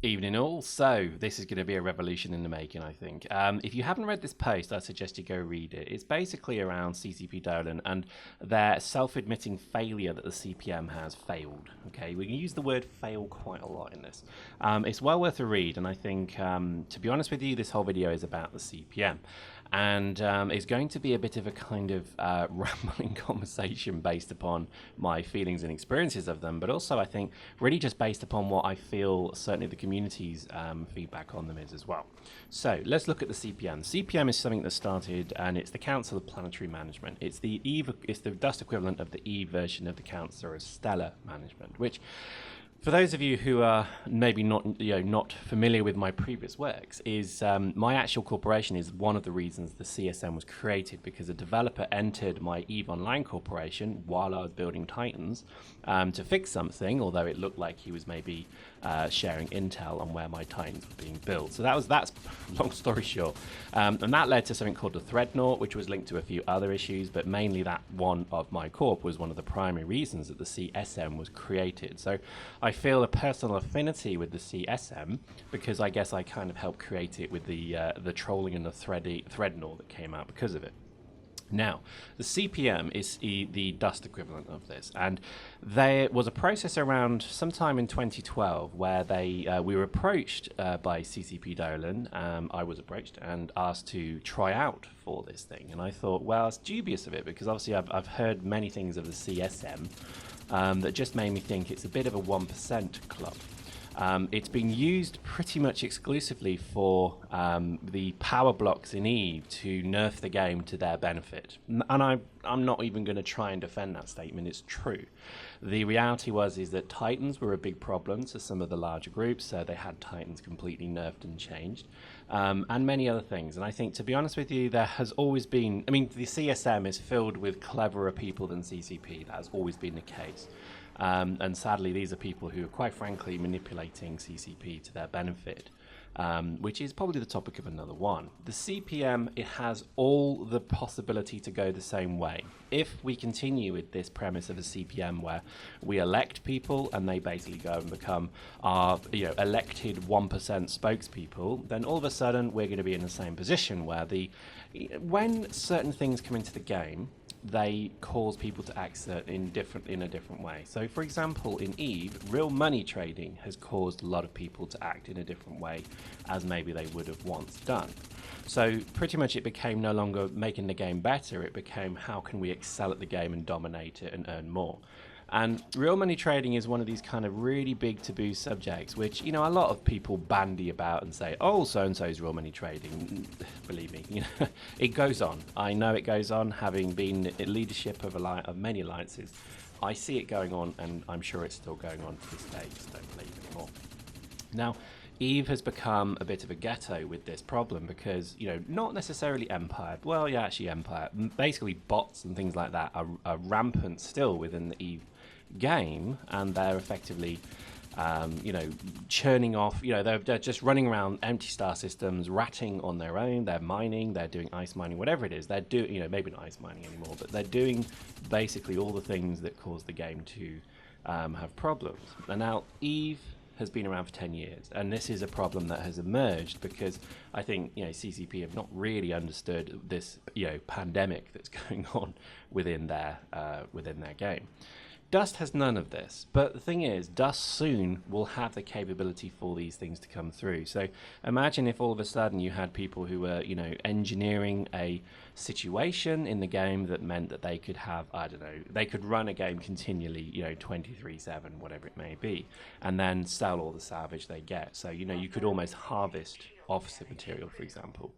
Evening all. So this is going to be a revolution in the making, I think. If you haven't read this post, I suggest you go read it. It's basically around CCP Dolan and their self-admitting failure that the CPM has failed. Okay, we can use the word fail quite a lot in this. It's well worth a read, and I think, to be honest with you, this whole video is about the CPM. And it's going to be a bit of a kind of rambling conversation based upon my feelings and experiences of them, but also I think really just based upon what I feel certainly the community's feedback on them is as well. So let's look at the CPM. The CPM is something that started, and it's the Council of Planetary Management. It's the Dust equivalent of the Eve version of the Council of Stellar Management, which, for those of you who are maybe not familiar with my previous works, is my actual corporation is one of the reasons the CSM was created, because a developer entered my EVE Online corporation while I was building Titans to fix something, although it looked like he was maybe sharing intel on where my Titans were being built. So that's long story short, and that led to something called the Threadnought, which was linked to a few other issues, but mainly that one of my corp was one of the primary reasons that the CSM was created. So I feel a personal affinity with the CSM because I guess I kind of helped create it with the trolling and the Threadnought that came out because of it. Now, the CPM is the Dust equivalent of this, and there was a process around sometime in 2012 where we were approached by CCP Dolan. I was approached and asked to try out for this thing, and I thought, well, it's dubious of it because obviously I've heard many things of the CSM that just made me think it's a bit of a 1% club. It's been used pretty much exclusively for the power blocks in EVE to nerf the game to their benefit. And I'm not even going to try and defend that statement. It's true. The reality is that Titans were a big problem to some of the larger groups, so they had Titans completely nerfed and changed, and many other things. And I think, to be honest with you, there has always been, I mean, the CSM is filled with cleverer people than CCP. That has always been the case. And sadly, these are people who are quite frankly manipulating CCP to their benefit, which is probably the topic of another one. The CPM, it has all the possibility to go the same way. If we continue with this premise of a CPM where we elect people and they basically go and become our elected 1% spokespeople, then all of a sudden we're going to be in the same position where when certain things come into the game, they cause people to act in a different way. So, for example, in EVE, real money trading has caused a lot of people to act in a different way as maybe they would have once done. So pretty much it became no longer making the game better, it became how can we excel at the game and dominate it and earn more. And real money trading is one of these kind of really big taboo subjects, which, a lot of people bandy about and say, oh, so-and-so is real money trading. Believe me, it goes on. I know it goes on, having been in leadership of many alliances. I see it going on, and I'm sure it's still going on to this day. Just don't believe anymore. Now, EVE has become a bit of a ghetto with this problem because, not necessarily Empire. Well, yeah, actually Empire. Basically, bots and things like that are rampant still within the EVE game, and they're effectively churning off, they're just running around empty star systems, ratting on their own. They're mining, they're doing ice mining, whatever it is they're doing, maybe not ice mining anymore, but they're doing basically all the things that cause the game to have problems. And now EVE has been around for 10 years, and this is a problem that has emerged because I think CCP have not really understood this pandemic that's going on within their game. Dust has none of this, but the thing is, Dust soon will have the capability for these things to come through. So imagine if all of a sudden you had people who were, engineering a situation in the game that meant that they could have, they could run a game continually, 23/7, whatever it may be, and then sell all the salvage they get. So, you could almost harvest offset material, for example.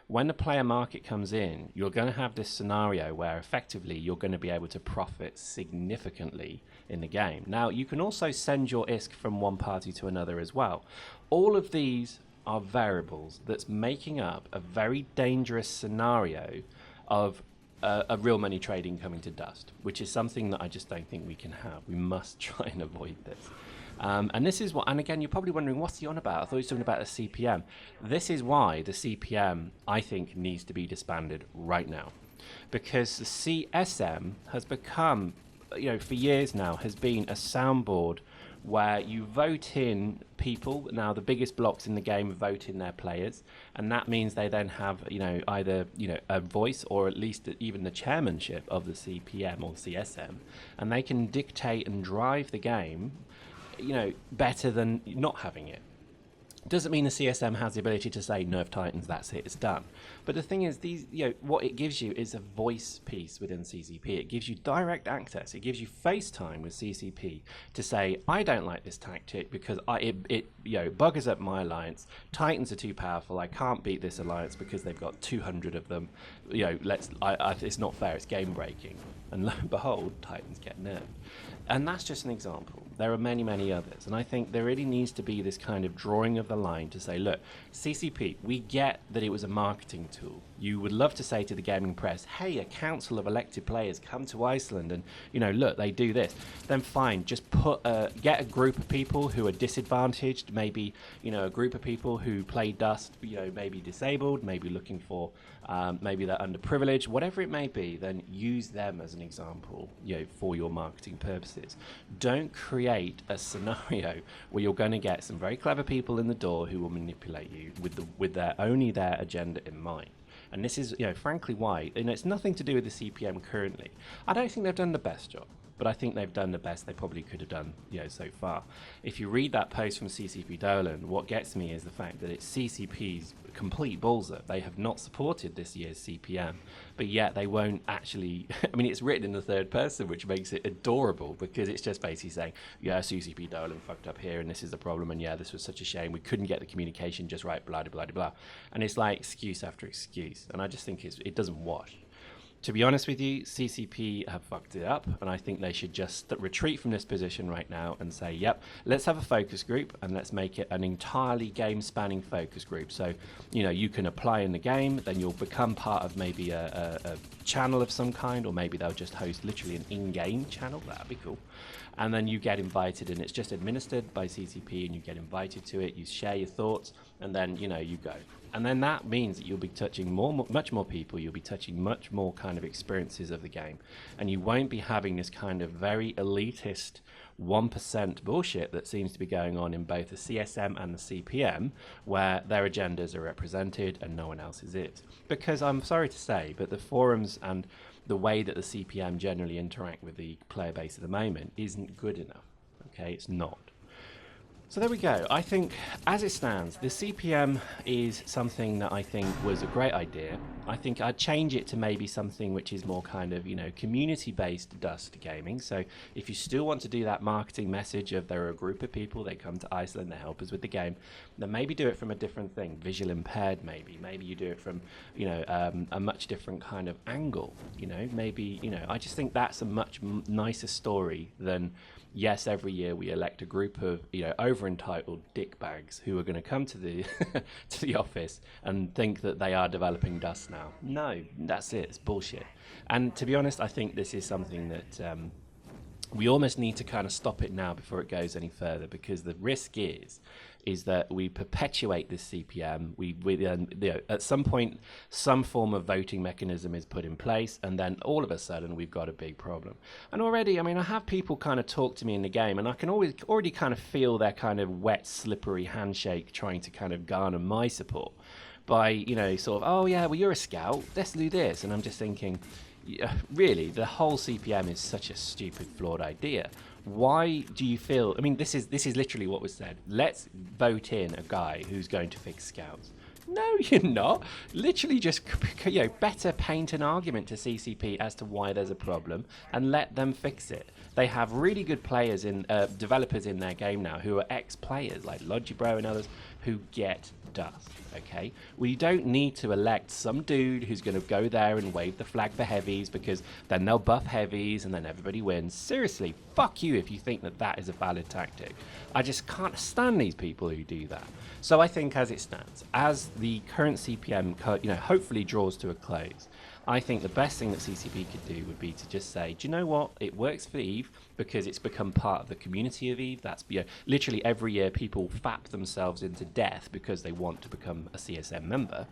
When the player market comes in, you're going to have this scenario where effectively you're going to be able to profit significantly in the game. Now, you can also send your ISK from one party to another as well. All of these are variables that's making up a very dangerous scenario of a real money trading coming to Dust, which is something that I just don't think we can have. We must try and avoid this. And this is what, and again, you're probably wondering, what's he on about? I thought he was talking about the CPM. This is why the CPM, I think, needs to be disbanded right now. Because the CSM has become, for years now, has been a soundboard where you vote in people. Now, the biggest blocks in the game vote in their players, and that means they then have, either, a voice or at least even the chairmanship of the CPM or CSM, and they can dictate and drive the game, better than not having it. Doesn't mean the CSM has the ability to say nerf Titans, that's it, it's done. But the thing is, these, what it gives you is a voice piece within CCP. It gives you direct access. It gives you FaceTime with CCP to say, I don't like this tactic because it buggers up my alliance. Titans are too powerful. I can't beat this alliance because they've got 200 of them. It's not fair. It's game breaking. And lo and behold, Titans get nerfed. And that's just an example. There are many, many others. And I think there really needs to be this kind of drawing of the line to say, look, CCP, we get that it was a marketing tool. You would love to say to the gaming press, hey, a council of elected players come to Iceland and, look, they do this. Then fine, just get a group of people who are disadvantaged, maybe, a group of people who play Dust, maybe disabled, maybe looking for, maybe they're underprivileged, whatever it may be, then use them as an example, for your marketing purposes. Don't create a scenario where you're going to get some very clever people in the door who will manipulate you with their agenda in mind. And this is, frankly, why. And it's nothing to do with the CPM currently. I don't think they've done the best job, but I think they've done the best they probably could have done, so far. If you read that post from CCP Dolan, what gets me is the fact that it's CCP's complete ballser. They have not supported this year's CPM, but yet they won't actually. I mean, it's written in the third person, which makes it adorable because it's just basically saying, yeah, CCP Dolan fucked up here, and this is the problem, and yeah, this was such a shame. We couldn't get the communication just right, blah, blah, blah, blah. And it's like excuse after excuse, and I just think it doesn't wash. To be honest with you, CCP have fucked it up, and I think they should just retreat from this position right now and say, yep, let's have a focus group and let's make it an entirely game-spanning focus group. So, you can apply in the game, then you'll become part of maybe a channel of some kind, or maybe they'll just host literally an in-game channel. That'd be cool. And then you get invited, and it's just administered by CCP, and you get invited to it, you share your thoughts, and then, you go. And then that means that you'll be touching much more people, you'll be touching much more kind of experiences of the game. And you won't be having this kind of very elitist 1% bullshit that seems to be going on in both the CSM and the CPM, where their agendas are represented and no one else's is. Because I'm sorry to say, but the forums and the way that the CPM generally interact with the player base at the moment isn't good enough. Okay, it's not. So there we go. I think, as it stands, the CPM is something that I think was a great idea. I think I'd change it to maybe something which is more kind of, community-based Dust gaming. So if you still want to do that marketing message of there are a group of people, they come to Iceland, they help us with the game, then maybe do it from a different thing. Visual impaired, maybe. Maybe you do it from, a much different kind of angle. Maybe, I just think that's a much nicer story than, yes, every year we elect a group of, over-entitled dickbags who are going to come to the to the office and think that they are developing Dust now. No, that's it. It's bullshit. And to be honest, I think this is something that we almost need to kind of stop it now before it goes any further, because the risk is that we perpetuate this CPM. At some point, some form of voting mechanism is put in place, and then all of a sudden we've got a big problem. And already, I have people kind of talk to me in the game, and I can already kind of feel their kind of wet, slippery handshake trying to kind of garner my support by, sort of, oh yeah, well, you're a scout, let's do this. And I'm just thinking, really, the whole CPM is such a stupid, flawed idea. Why do you feel? This is literally what was said. Let's vote in a guy who's going to fix scouts. No, you're not. Literally just, better paint an argument to CCP as to why there's a problem and let them fix it. They have really good players developers in their game now who are ex-players like Logibro and others who get Dust. Okay, we don't need to elect some dude who's going to go there and wave the flag for heavies, because then they'll buff heavies and then everybody wins. Seriously, fuck you if you think that is a valid tactic. I just can't stand these people who do that. So I think, as it stands, as the current CPM hopefully draws to a close, I think the best thing that CCP could do would be to just say, do you know what? It works for EVE because it's become part of the community of EVE. That's, literally every year people fap themselves into death because they want to become a CSM member.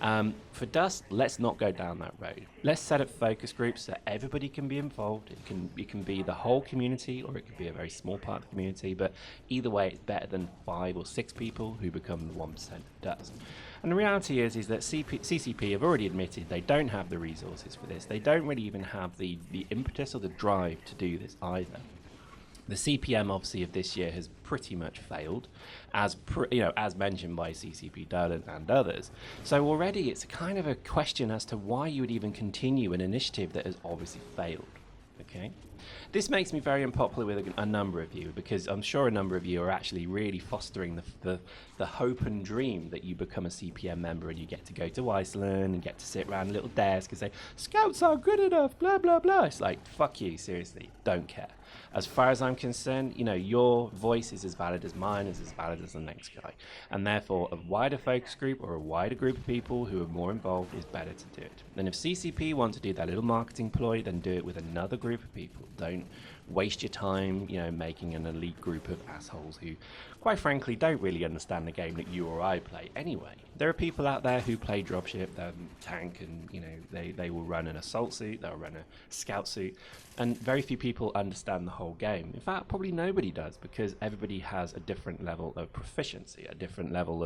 For Dust, let's not go down that road. Let's set up focus groups so everybody can be involved. It can be the whole community, or it could be a very small part of the community, but either way, it's better than 5 or 6 people who become the 1% of Dust. And the reality is that CCP have already admitted they don't have the resources for this. They don't really even have the impetus or the drive to do this either. The CPM obviously of this year has pretty much failed, as mentioned by CCP Dolan and others. So already it's kind of a question as to why you would even continue an initiative that has obviously failed. Okay, this makes me very unpopular with a number of you, because I'm sure a number of you are actually really fostering the hope and dream that you become a CPM member and you get to go to Iceland and get to sit around a little desk and say, scouts are good enough, blah, blah, blah. It's like, fuck you, seriously, don't care. As far as I'm concerned, your voice is as valid as mine, is as valid as the next guy. And therefore, a wider focus group or a wider group of people who are more involved is better to do it. And if CCP want to do that little marketing ploy, then do it with another group of people. Don't waste your time, making an elite group of assholes who, quite frankly, don't really understand the game that you or I play anyway. There are people out there who play dropship, tank, and they will run an assault suit, they'll run a scout suit, and very few people understand the whole game. In fact, probably nobody does, because everybody has a different level of proficiency, a different level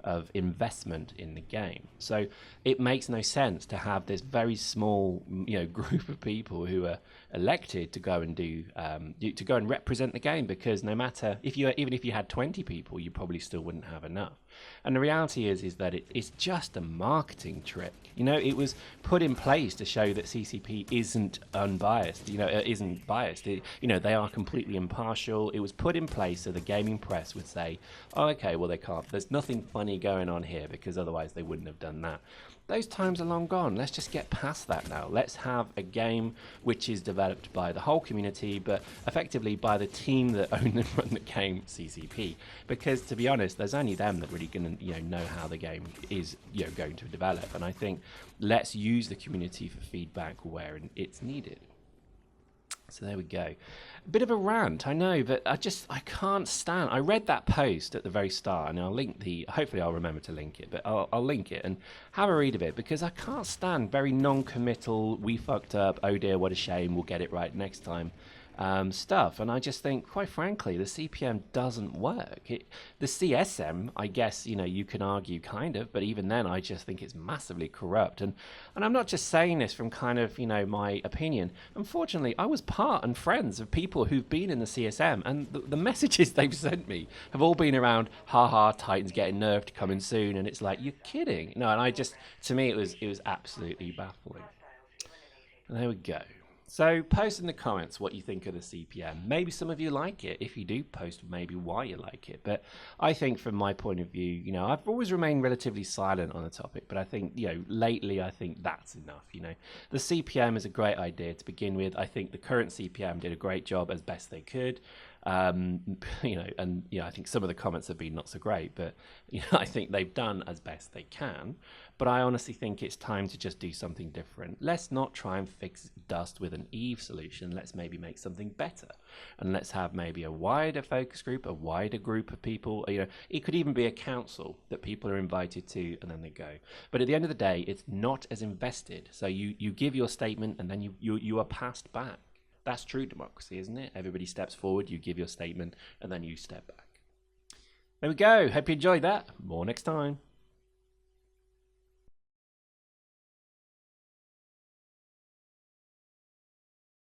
of investment in the game. So it makes no sense to have this very small group of people who are elected to go and to go and represent the game, because no matter even if you had 20 people, you probably still wouldn't have enough. And the reality is that it's just a marketing trick. It was put in place to show that CCP isn't unbiased, isn't biased. They are completely impartial. It was put in place so the gaming press would say, oh, okay, well, there's nothing funny going on here, because otherwise they wouldn't have done that. Those times are long gone. Let's just get past that now. Let's have a game which is developed by the whole community, but effectively by the team that own and run the game, CCP. Because to be honest, there's only them that really going to know how the game is going to develop. And I think let's use the community for feedback where it's needed. So there we go. A bit of a rant, I know, but I can't stand. I read that post at the very start, and I'll link hopefully I'll remember to link it, but I'll link it and have a read of it, because I can't stand very non-committal, we fucked up, oh dear, what a shame, we'll get it right next time stuff. And I just think, quite frankly, the CPM doesn't work. The CSM, I guess, you can argue kind of, but even then I just think it's massively corrupt. And I'm not just saying this from kind of, my opinion. Unfortunately, I was part and friends of people who've been in the CSM, and the messages they've sent me have all been around, haha, Titans getting nerfed coming soon, and it's like, you're kidding. No, and to me, it was absolutely baffling. And there we go. So post in the comments what you think of the CPM. Maybe some of you like it. If you do, post maybe why you like it. But I think from my point of view, I've always remained relatively silent on the topic, but I think, lately I think that's enough. The CPM is a great idea to begin with. I think the current CPM did a great job as best they could. I think some of the comments have been not so great, but I think they've done as best they can. But I honestly think it's time to just do something different. Let's not try and fix Dust with an Eve solution. Let's maybe make something better, and let's have maybe a wider focus group, a wider group of people. It could even be a council that people are invited to, and then they go. But at the end of the day, it's not as invested. So you give your statement, and then you are passed back. That's true democracy, isn't it? Everybody steps forward, you give your statement, and then you step back. There we go. Hope you enjoyed that. More next time.